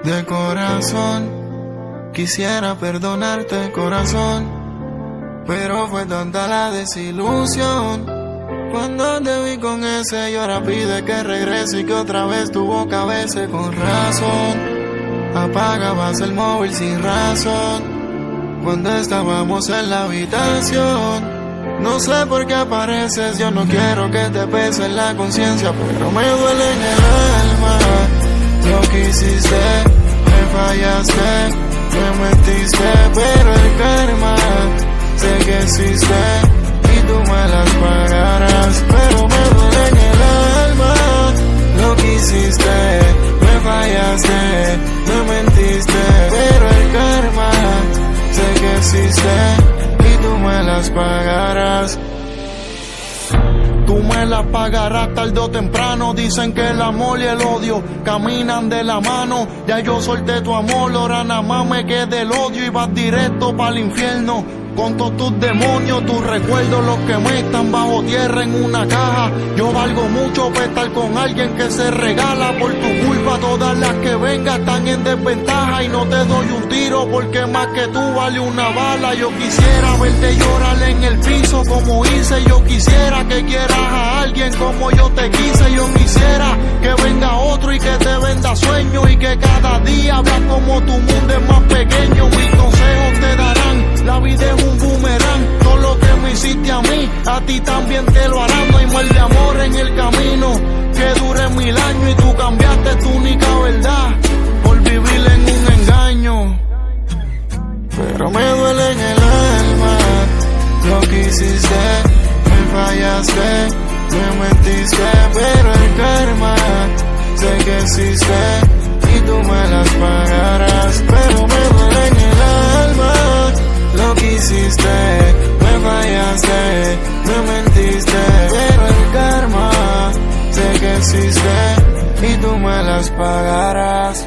De corazón, quisiera perdonarte, corazón, pero fue tanta la desilusión. Cuando te vi con ese, y ahora pide que regrese y que otra vez tu boca bese con razón. Apagabas el móvil sin razón cuando estábamos en la habitación. No sé por qué apareces, yo no quiero que te pese en la conciencia, pero me duele en el alma lo que hiciste. Me fallaste, me mentiste, pero el karma sé que existe y tú me las pagarás. Pero me duele en el alma lo que hiciste. Me fallaste, me mentiste, pero el karma sé que existe y tú me las pagarás. Tú me las pagarás tarde o temprano. Dicen que el amor y el odio caminan de la mano. Ya yo solté tu amor, ahora nada más me queda el odio y vas directo para el infierno. Con todos tus demonios, tus recuerdos, los que me están bajo tierra en una caja. Yo valgo mucho para estar con alguien que se regala. Por tu culpa todas las que vengan están en desventaja. Y no te doy un tiro porque más que tú vale una bala. Yo quisiera verte llorar en el piso como hice. Yo quisiera que quieras a alguien como yo te quise. Yo quisiera que venga otro y que te venda sueños. Y que cada día veas como tu mundo es más pequeño. Mis consejos te darán, la vida es un boomerang. Todo lo que me hiciste a mí, a ti también te lo harán. No hay mal de amor en el camino que dure 1000 años. Y tú cambiaste tu única verdad por vivir en un engaño. Pero me duele en el alma lo que hiciste. Me fallaste, me mentiste, pero el karma sé que existe y tú me las pagarás. Pero me duele en el alma lo que hiciste. Me fallaste, me mentiste, pero el karma sé que existe y tú me las pagarás.